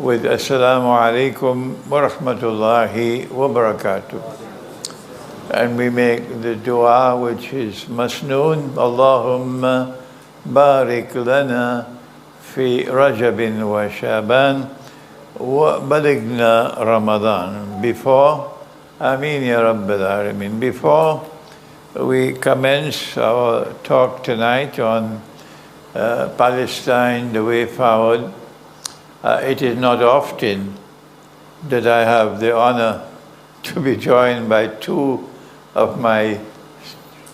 with Assalamu alaikum wa rahmatullahi wa barakatuh. And we make the dua which is masnoon, Allahumma barik lana fi Rajabin wa Shaban wa baligna Ramadan. Before, Ameen ya Rabbil Alameen. Before we commence our talk tonight on Palestine, the way forward, it is not often that I have the honor to be joined by two of my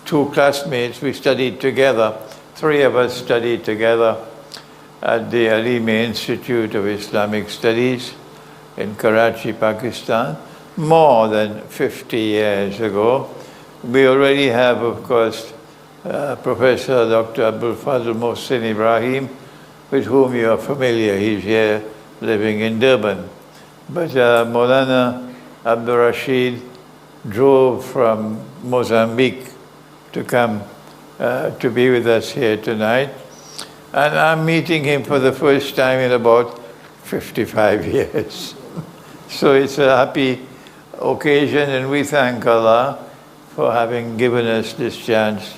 classmates. We studied together, three of us studied together at the Alimi Institute of Islamic Studies in Karachi, Pakistan, more than 50 years ago. We already have, of course, Professor Dr. Abdul Fazl Mohsin Ibrahim, with whom you are familiar. He's here living in Durban. But Maulana Abdul Rashid drove from Mozambique to come to be with us here tonight. And I'm meeting him for the first time in about 55 years. So it's a happy occasion, and we thank Allah for having given us this chance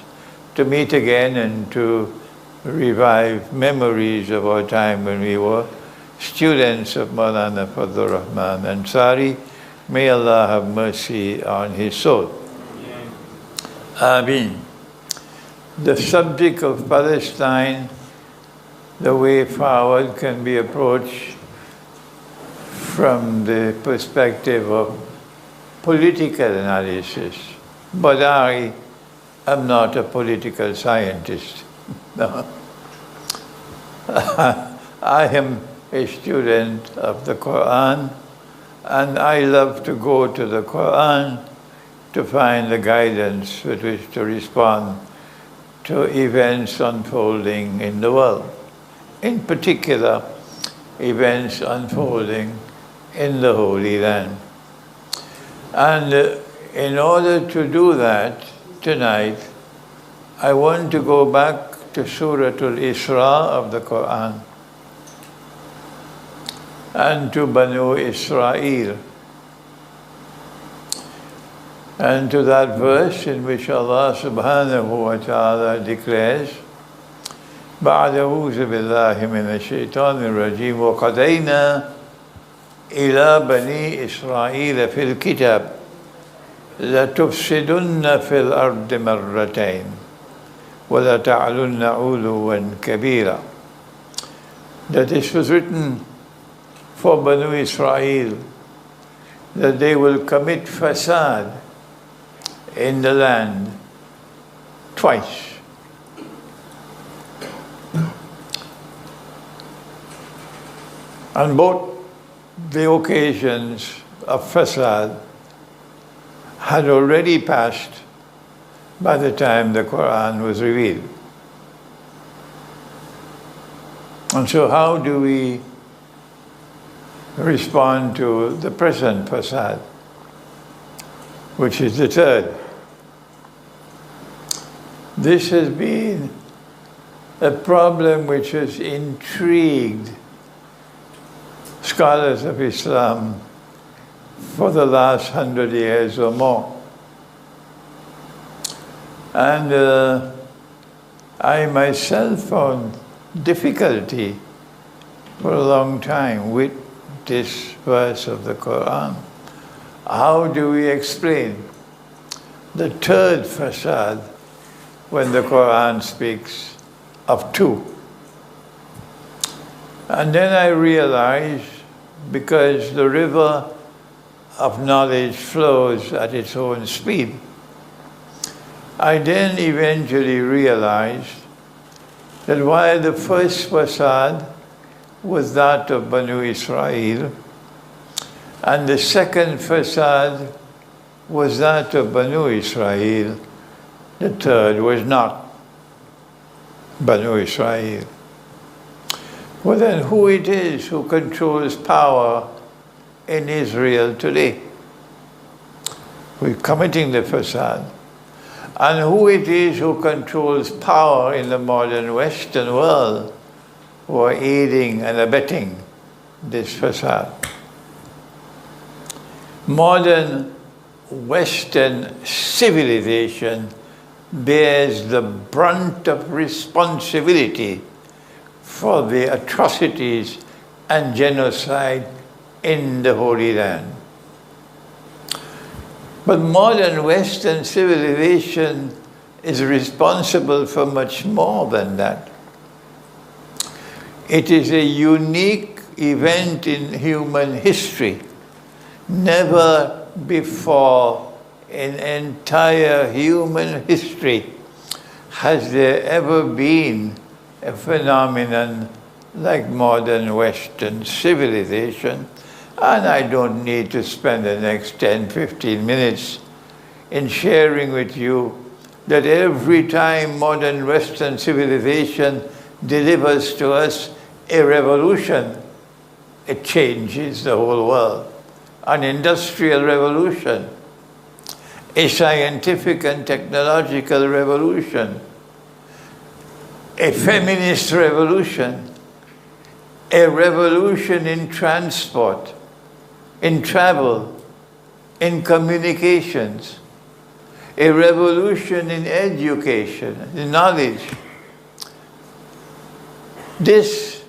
to meet again and to revive memories of our time when we were students of Maulana Fadlur Rahman Ansari. May Allah have mercy on his soul. Ameen. The subject of Palestine, the way forward, can be approached from the perspective of political analysis. But I am not a political scientist. No. I am a student of the Quran, and I love to go to the Quran to find the guidance with which to respond to events unfolding in the world. In particular, events unfolding in the Holy Land. And in order to do that tonight, I want to go back to Surah Al-Isra of the Quran and to Banu Israel, and to that verse in which Allah subhanahu wa ta'ala declares, بعد أعوذ بالله من الشيطان الرجيم وقضينا إلى بني إسرائيل في الكتاب لتفسدن في الأرض مرتين وَلَتَعْلُنَّ عُلُوًّا كَبِيرًا. That this was written for Banu Israel, that they will commit fasad in the land twice. On both the occasions of fasad had already passed by the time the Quran was revealed. And so how do we respond to the present fasad, which is the third? This has been a problem which has intrigued scholars of Islam for the last 100 years or more. And I myself found difficulty for a long time with this verse of the Quran. How do we explain the third fasad when the Quran speaks of two? And then I realized, because the river of knowledge flows at its own speed, I then eventually realized that while the first fasad was that of Banu Israel, and the second fasad was that of Banu Israel, the third was not Banu Israel. Well, then who it is who controls power in Israel today? We're committing the fasad. And who it is who controls power in the modern Western world, who are aiding and abetting this fasad. Modern Western civilization bears the brunt of responsibility for the atrocities and genocide in the Holy Land. But modern Western civilization is responsible for much more than that. It is a unique event in human history. Never before in entire human history has there ever been a phenomenon like modern Western civilization. And I don't need to spend the next 10, 15 minutes in sharing with you that every time modern Western civilization delivers to us a revolution, it changes the whole world. An industrial revolution, a scientific and technological revolution, a feminist revolution, a revolution in transport, in travel, in communications, a revolution in education, in knowledge. This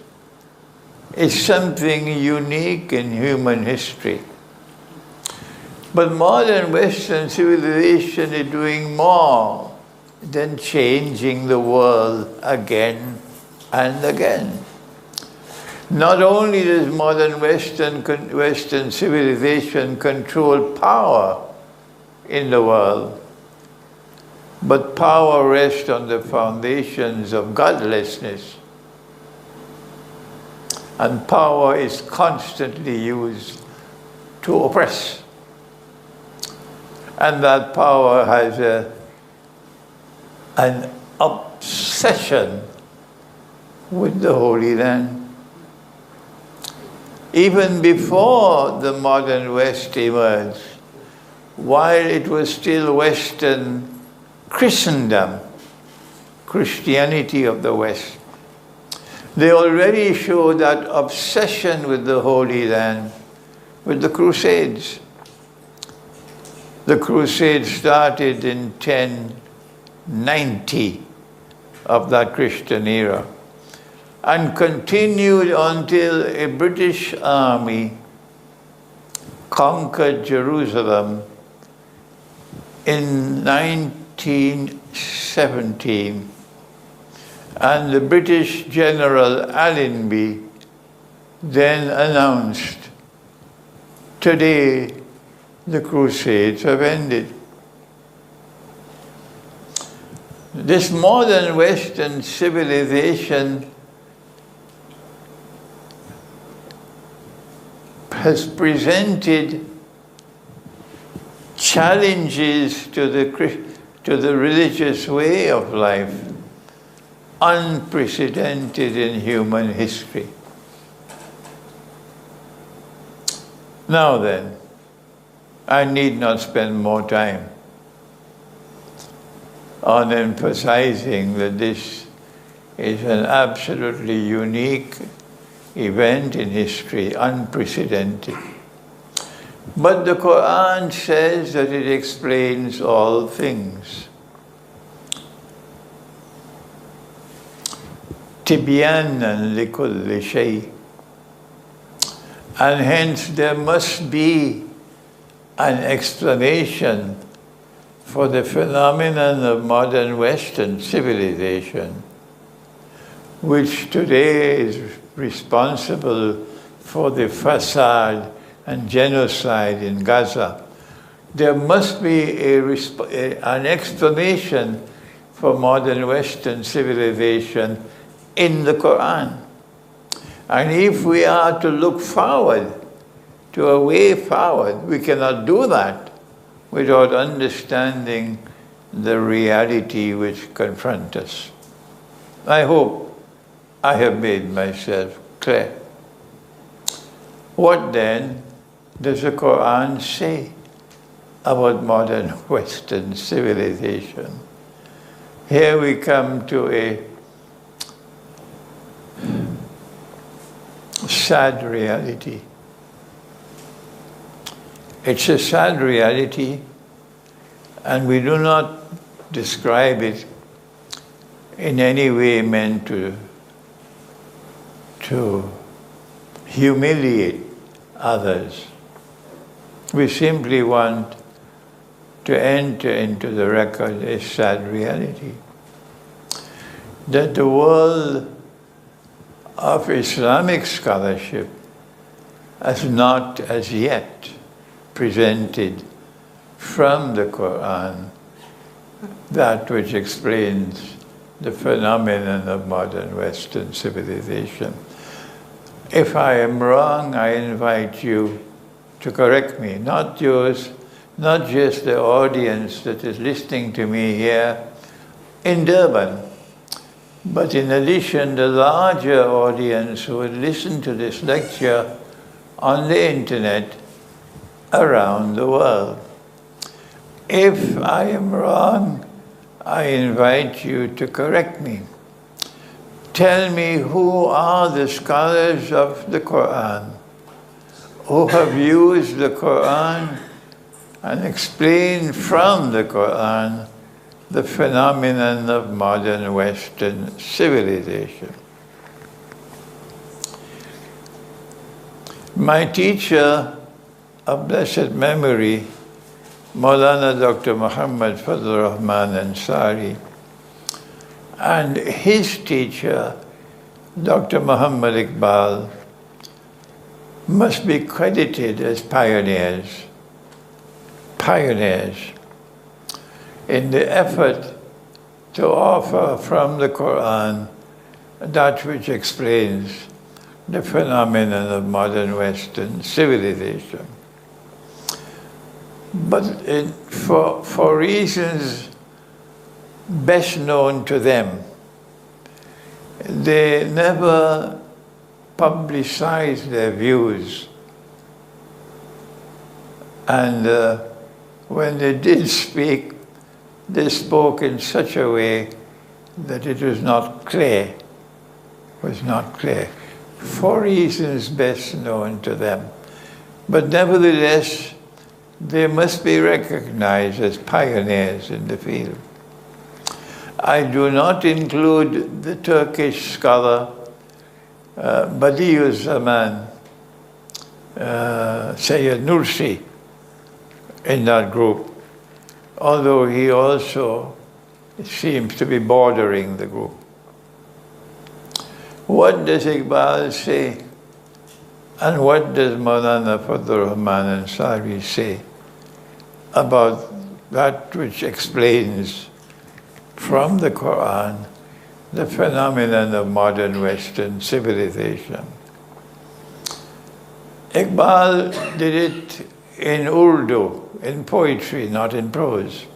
is something unique in human history. But modern Western civilization is doing more than changing the world again and again. Not only does modern Western civilization control power in the world, but power rests on the foundations of godlessness. And power is constantly used to oppress. And that power has an obsession with the Holy Land. Even before the modern West emerged, while it was still Western Christendom, Christianity of the West, they already showed that obsession with the Holy Land with the Crusades. The Crusades started in 1090 of that Christian era and continued until a British army conquered Jerusalem in 1917. And the British General Allenby then announced, "Today the Crusades have ended." This modern Western civilization has presented challenges to the religious way of life unprecedented in human history. Now then, I need not spend more time on emphasizing that this is an absolutely unique event in history, unprecedented. But the Quran says that it explains all things. Tibyanan likulli shay. And hence there must be an explanation for the phenomenon of modern Western civilization, which today is responsible for the fasad and genocide in Gaza. There must be an explanation for modern Western civilization in the Quran. And if we are to look forward to a way forward, we cannot do that without understanding the reality which confronts us. I hope I have made myself clear. What then does the Quran say about modern Western civilization? Here we come to a sad reality. It's a sad reality, and we do not describe it in any way meant to humiliate others. We simply want to enter into the record a sad reality that the world of Islamic scholarship has not as yet presented from the Quran that which explains the phenomenon of modern Western civilization. If I am wrong, I invite you to correct me, not just the audience that is listening to me here in Durban, but in addition, the larger audience who would listen to this lecture on the internet around the world. If I am wrong, I invite you to correct me. Tell me, who are the scholars of the Quran who have used the Quran and explained from the Quran the phenomenon of modern Western civilization. My teacher of blessed memory, Maulana Dr. Muhammad Fazlur Rahman Ansari, and his teacher, Dr. Muhammad Iqbal, must be credited as pioneers in the effort to offer from the Quran that which explains the phenomenon of modern Western civilization. But for reasons best known to them, they never publicized their views. And when they did speak, they spoke in such a way that it was not clear, for reasons best known to them. But nevertheless, they must be recognized as pioneers in the field. I do not include the Turkish scholar Badiüzzaman, Sayyid Nursi, in that group, although he also seems to be bordering the group. What does Iqbal say? And what does Maulana Fazlur Rahman Ansari say about that which explains from the Quran the phenomenon of modern Western civilization? Iqbal did it in Urdu, in poetry, not in prose.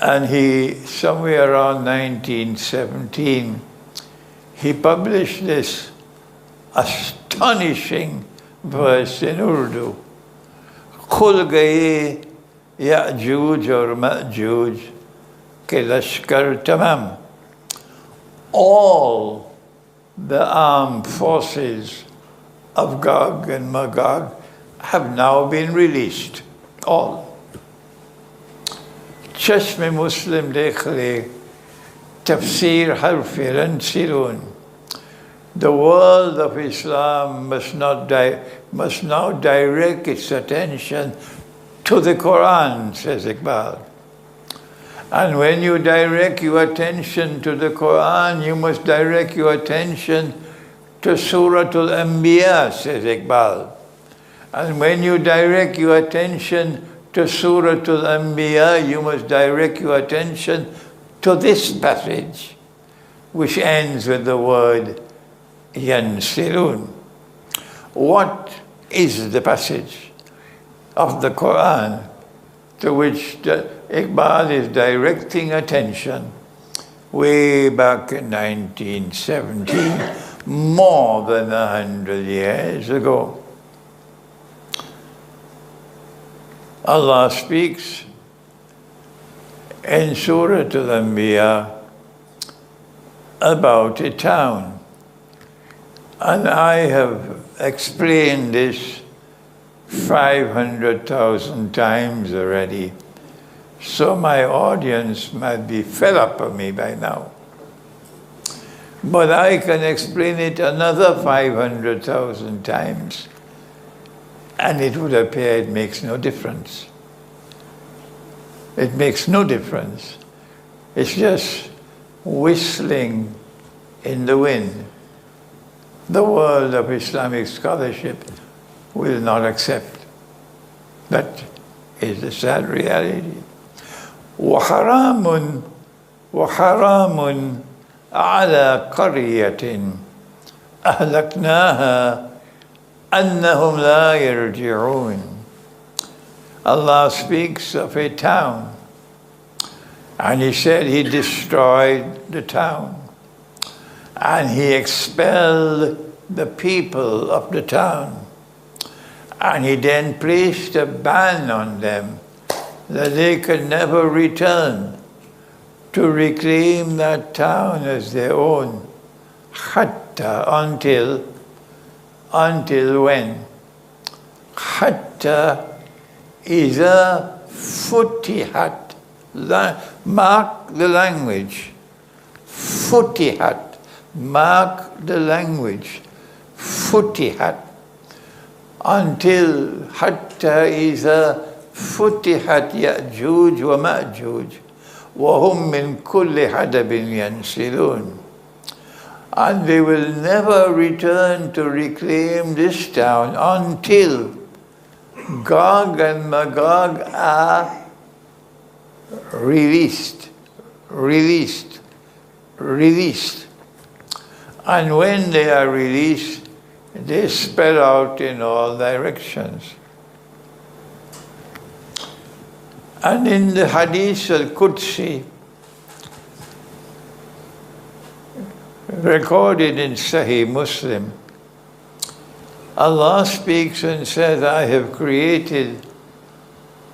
And he, somewhere around 1917, he published this astonishing verse in Urdu. Khul gaye Ya'juj aur Ma'juj ke lashkar tamam. All the armed forces of Gog and Magog have now been released. All. Chashme Muslim dekh le, tafsir harfi ransirun. The world of Islam must now direct its attention to the Quran, says Iqbal. And when you direct your attention to the Quran, you must direct your attention to Surah Al-Anbiya, says Iqbal. And when you direct your attention to Surah Al-Anbiya, you must direct your attention to this passage, which ends with the word Yansirun. What is the passage of the Quran to which Iqbal is directing attention way back in 1917, more than 100 years ago? Allah speaks in Surah Al-Anbiya about a town And I have explained this 500,000 times already, so my audience might be fed up of me by now. But I can explain it another 500,000 times, and it would appear it makes no difference. It makes no difference. It's just whistling in the wind. The world of Islamic scholarship will not accept. That is the sad reality. وَحَرَامٌ عَلَى قَرْيَةٍ أَهْلَكْنَاهَا أَنَّهُمْ لَا يَرْجِعُونَ. Allah speaks of a town, and He said He destroyed the town, and He expelled the people of the town, and He then placed a ban on them that they could never return to reclaim that town as their own. Hatta, until when? Hatta إذا فتحت. Mark the language. فتحت. Mark the language. فتحت. Until حتى إذا فتحت يأجوج ومأجوج وهم من كل حدب ينسلون. And they will never return to reclaim this town until Gog and Magog are released. And when they are released, they spread out in all directions. And in the Hadith al-Qudsi, recorded in Sahih Muslim, Allah speaks and says, I have created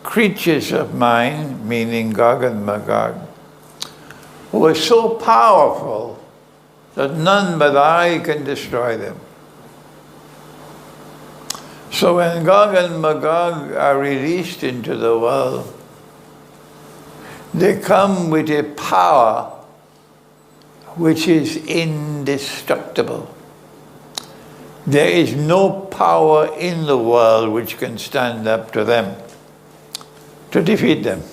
creatures of mine, meaning Gog and Magog, who are so powerful that none but I can destroy them. So when Gog and Magog are released into the world, they come with a power which is indestructible. There is no power in the world which can stand up to them, to defeat them.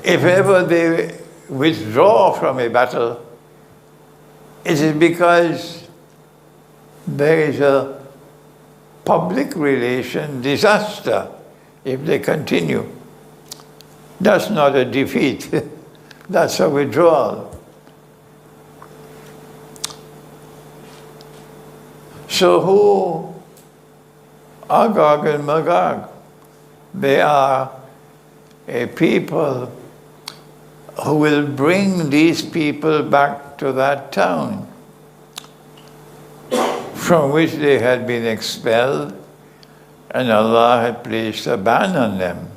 If ever they withdraw from a battle, it is because there is a public relation disaster if they continue. That's not a defeat, that's a withdrawal. So who are Gog and Magog? They are a people who will bring these people back to that town from which they had been expelled, and Allah had placed a ban on them.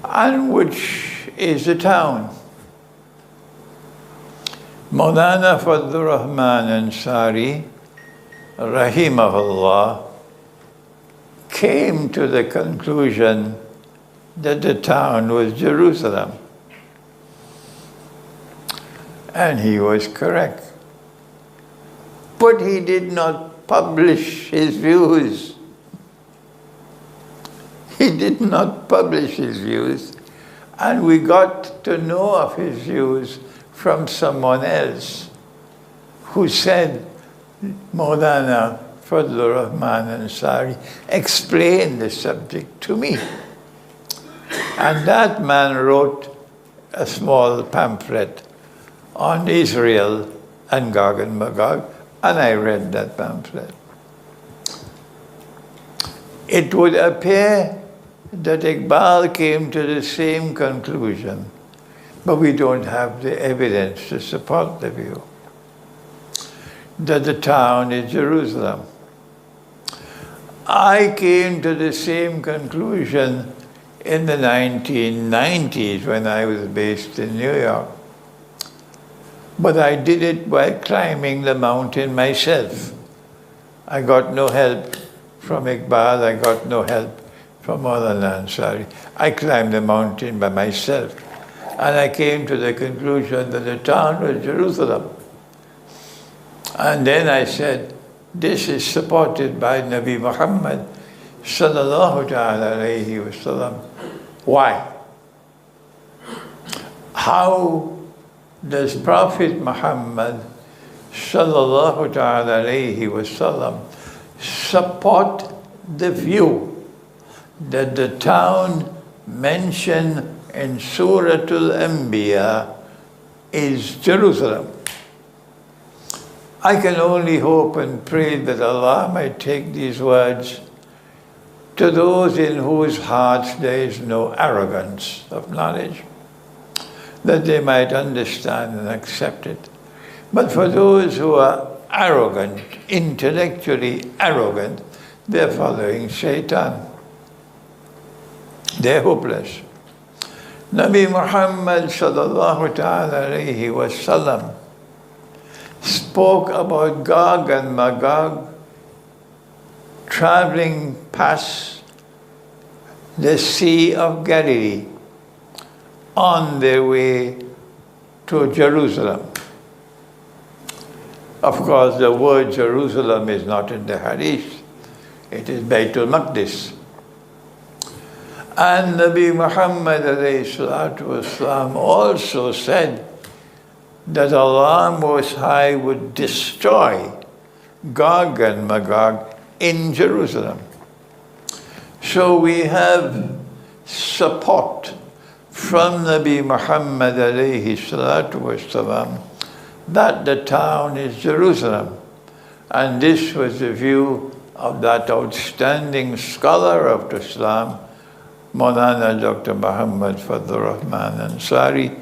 And which is the town? Maulana Fadlur Rahman Ansari, rahimahullah, came to the conclusion that the town was Jerusalem. And he was correct. But he did not publish his views. He did not publish his views, and we got to know of his views from someone else who said, Maulana Fadlur Rahman Ansari explained the subject to me. And that man wrote a small pamphlet on Israel and Gog and Magog, and I read that pamphlet. It would appear that Iqbal came to the same conclusion, but we don't have the evidence to support the view that the town is Jerusalem. I came to the same conclusion in the 1990s when I was based in New York. But I did it by climbing the mountain myself. I got no help from Iqbal, I got no help from Maulana Ansari. I climbed the mountain by myself. And I came to the conclusion that the town was Jerusalem. And then I said, this is supported by Nabi Muhammad sallallahu ta'ala alayhi wa sallam. Why? How does Prophet Muhammad sallallahu ta'ala alayhi wa sallam support the view that the town mentioned in Surah Al-Anbiya is Jerusalem? I can only hope and pray that Allah might take these words to those in whose hearts there is no arrogance of knowledge, that they might understand and accept it. But for those who are arrogant, intellectually arrogant, they're following Shaitan. They're hopeless. Nabi Muhammad sallallahu ta'ala alayhi wa sallam spoke about Gog and Magog traveling past the Sea of Galilee on their way to Jerusalem. Of course, the word Jerusalem is not in the Hadith. It is Baytul Maqdis. And Nabi Muhammad alayhi salatu wasalam also said that Allah Most High would destroy Gog and Magog in Jerusalem. So we have support from Nabi Muhammad alayhi salatu wasalam that the town is Jerusalem. And this was the view of that outstanding scholar of Islam, Maulana Dr. Muhammad Fadlur Rahman Ansari,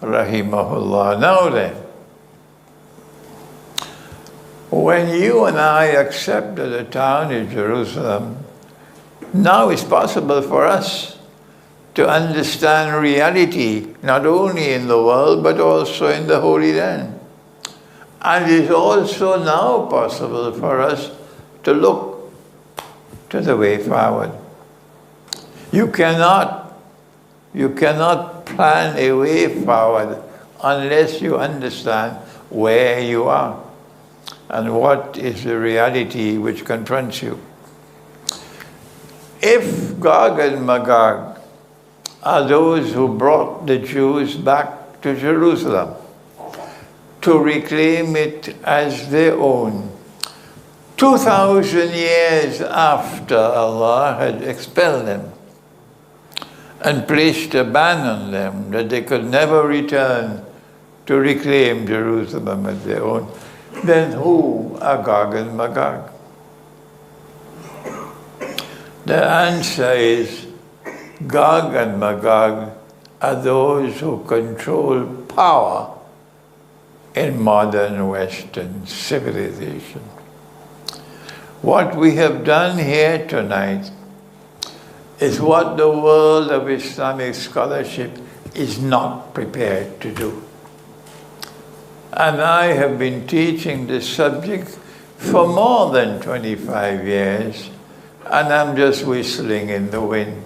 rahimahullah. Now then, when you and I accept that the town is Jerusalem, now it's possible for us to understand reality, not only in the world, but also in the Holy Land. And it's also now possible for us to look to the way forward. You cannot plan a way forward unless you understand where you are and what is the reality which confronts you. If Gog and Magog are those who brought the Jews back to Jerusalem to reclaim it as their own, 2,000 years after Allah had expelled them and placed a ban on them that they could never return to reclaim Jerusalem as their own, then who are Gog and Magog? The answer is Gog and Magog are those who control power in modern Western civilization. What we have done here tonight is what the world of Islamic scholarship is not prepared to do. And I have been teaching this subject for more than 25 years, and I'm just whistling in the wind,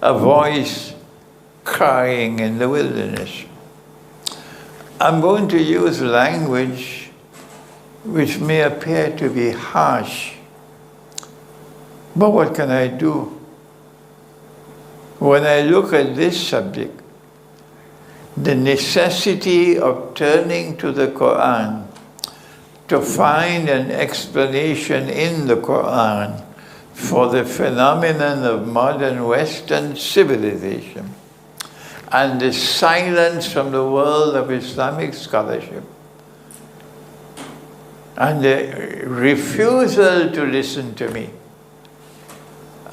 a voice crying in the wilderness. I'm going to use language which may appear to be harsh, but what can I do? When I look at this subject, the necessity of turning to the Quran to find an explanation in the Quran for the phenomenon of modern Western civilization and the silence from the world of Islamic scholarship and the refusal to listen to me,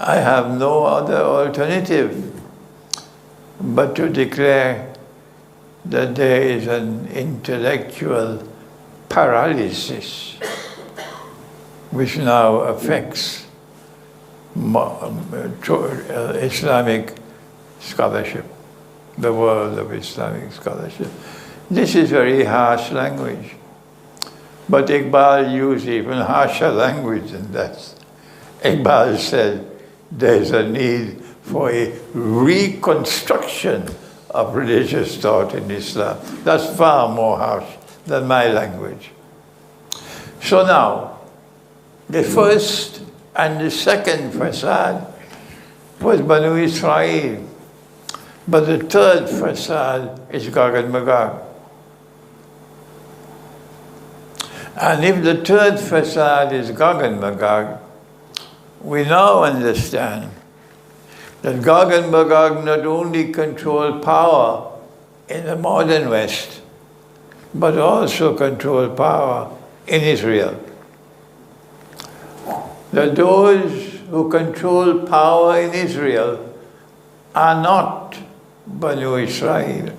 I have no other alternative but to declare that there is an intellectual paralysis which now affects Islamic scholarship, the world of Islamic scholarship. This is very harsh language. But Iqbal used even harsher language than that. Iqbal said there's a need for a reconstruction of religious thought in Islam. That's far more harsh than my language. So now, the first and the second fasad was Banu Israel. But the third fasad is Gog and Magog. And if the third fasad is Gog and Magog, we now understand that Gog and Magog not only control power in the modern West, but also control power in Israel. That those who control power in Israel are not Banu Israel.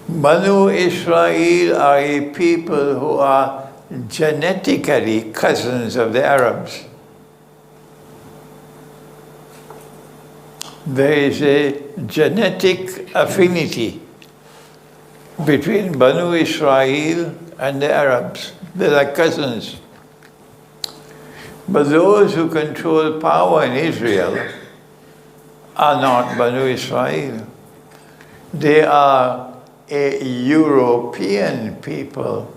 Banu Israel are a people who are genetically cousins of the Arabs. There is a genetic affinity between Banu Israel and the Arabs. They're like cousins. But those who control power in Israel are not Banu Israel. They are a European people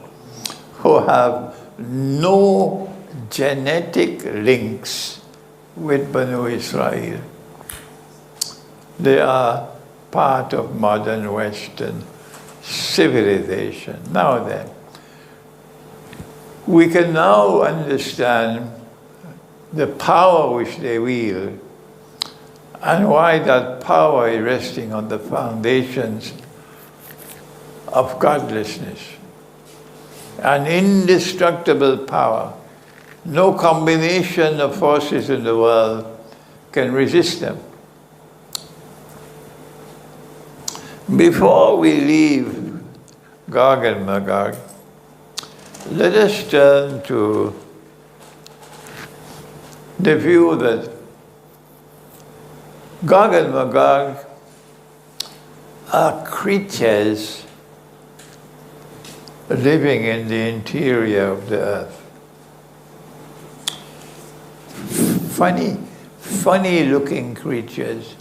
who have no genetic links with Banu Israel. They are part of modern Western civilization. Now then, we can now understand the power which they wield and why that power is resting on the foundations of godlessness. An indestructible power. No combination of forces in the world can resist them. Before we leave Gog and Magog, let us turn to the view that Gog and Magog are creatures living in the interior of the earth. Funny looking creatures,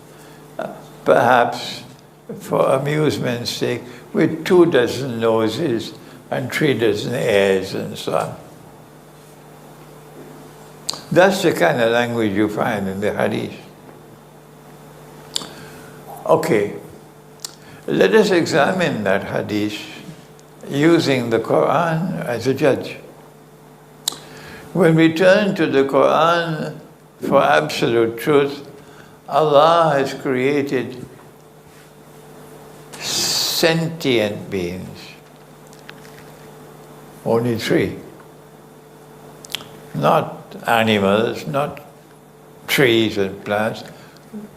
perhaps for amusement's sake, with 24 noses and 3 ears and so on. That's the kind of language you find in the Hadith. Okay, let us examine that Hadith using the Quran as a judge. When we turn to the Quran for absolute truth, Allah has created sentient beings. Only 3. Not animals, not trees and plants.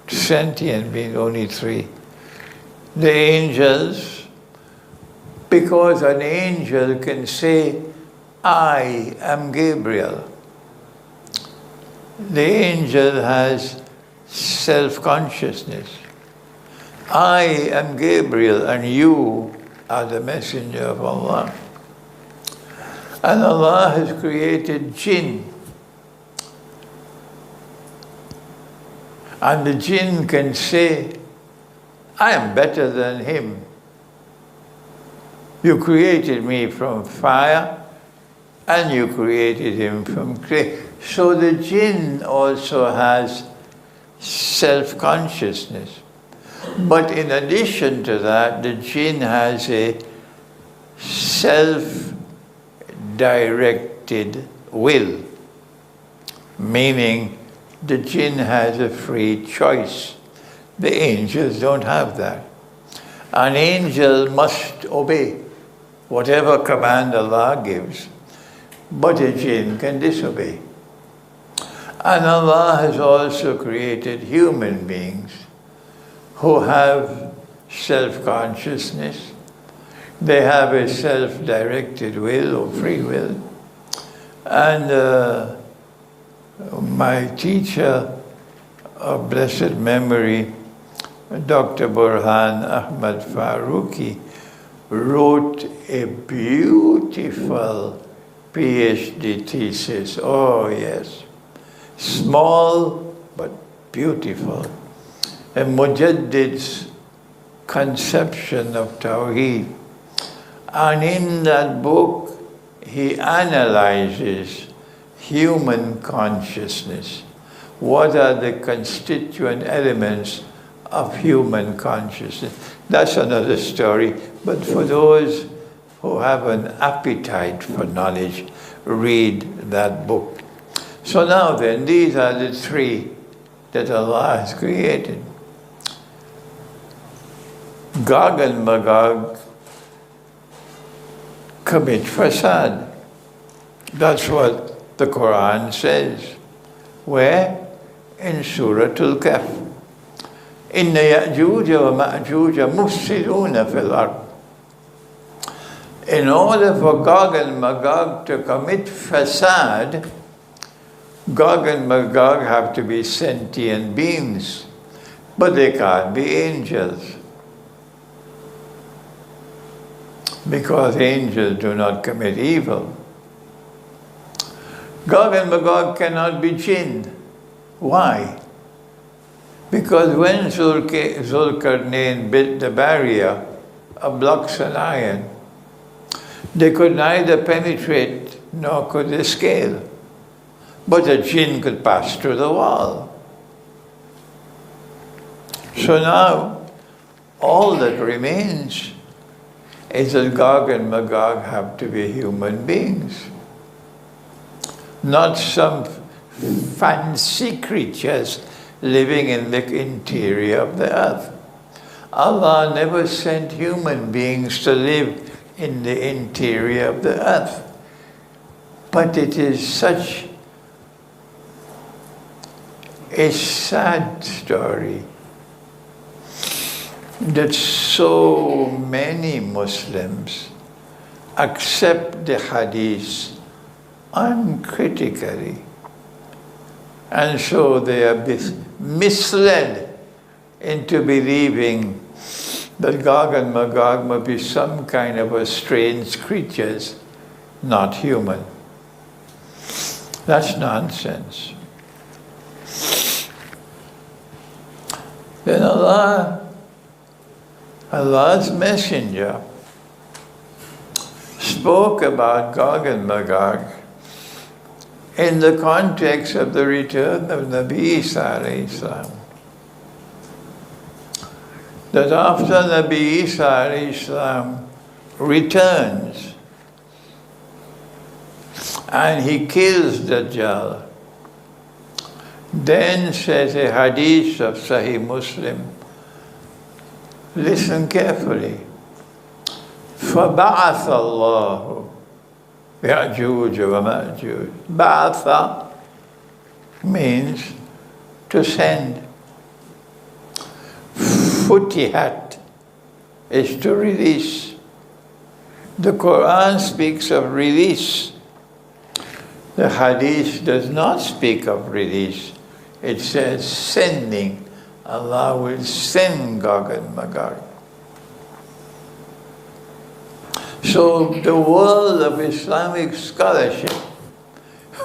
Sentient beings, only 3. The angels, because an angel can say, I am Gabriel. The angel has self-consciousness. I am Gabriel and you are the messenger of Allah. And Allah has created jinn. And the jinn can say, I am better than him. You created me from fire and you created him from clay. So the jinn also has self-consciousness. But in addition to that, the jinn has a self-directed will, meaning the jinn has a free choice. The angels don't have that. An angel must obey whatever command Allah gives, but a jinn can disobey. And Allah has also created human beings who have self-consciousness. They have a self-directed will or free will. And my teacher of blessed memory Dr. Burhan Ahmad Farooqi, wrote a beautiful PhD thesis. Oh yes, small but beautiful. A Mujaddid's conception of Tawheed. And in that book, he analyzes human consciousness. What are the constituent elements of human consciousness? That's another story, but for those who have an appetite for knowledge, read that book. So now then, these are the three that Allah has created. Gog and Magog commit fasad. That's what the Quran says. Where? In Surah Al-Kahf. Inna ya'juja wa ma'juja mufsiduna fil ard. In order for Gog and Magog to commit fasad, Gog and Magog have to be sentient beings, but they can't be angels, because angels do not commit evil. Gog and Magog cannot be jinn. Why? Because when Zulkarnain built the barrier of blocks and iron, they could neither penetrate nor could they scale. But a jinn could pass through the wall. So now, all that remains is that Gog and Magog have to be human beings, not some fancy creatures living in the interior of the earth. Allah never sent human beings to live in the interior of the earth. But it is such a sad story that so many Muslims accept the hadith uncritically, and so they are misled into believing that Gog and Magog must be some kind of a strange creatures, not human. That's nonsense. Then Allah's messenger spoke about Gog and Magog in the context of the return of Nabi Isa alayhi salam. That after Nabi Isa alayhi salam returns and he kills Dajjal, then says a hadith of Sahih Muslim, listen carefully, فَبَعَثَ اللَّهُ يَأْجُوجَ وَمَأْجُوجَ. Ba'atha means to send. Futihat is to release. The Quran speaks of release. The hadith does not speak of release. It says sending. Allah will send Gog and Magog. So the world of Islamic scholarship,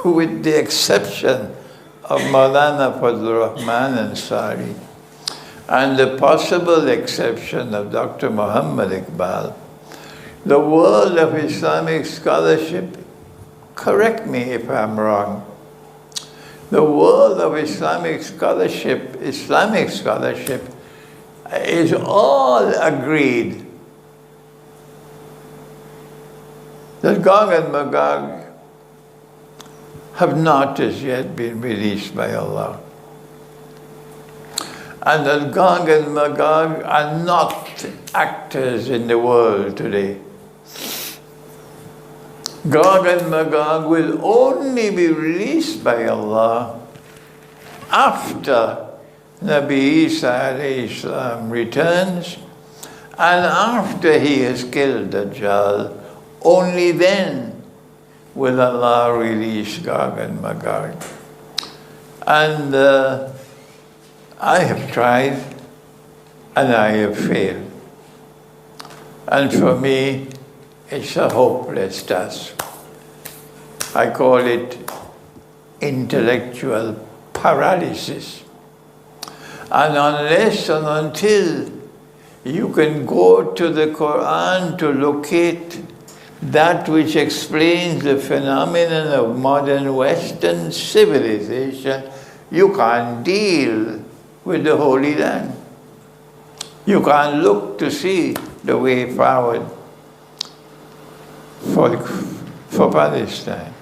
with the exception of Maulana Fazlur Rahman Ansari, and the possible exception of Dr. Muhammad Iqbal, the world of Islamic scholarship, correct me if I'm wrong, the world of Islamic scholarship is all agreed that Gog and Magog have not as yet been released by Allah. And that Gog and Magog are not actors in the world today. Gog and Magog will only be released by Allah after Nabi Isa alayhi salam returns and after he has killed Dajjal. Only then will Allah release Gog and Magog. And I have tried and I have failed. And for me, it's a hopeless task. I call it intellectual paralysis. And unless and until you can go to the Quran to locate that which explains the phenomenon of modern Western civilization, you can't deal with the Holy Land. You can't look to see the way forward for Palestine.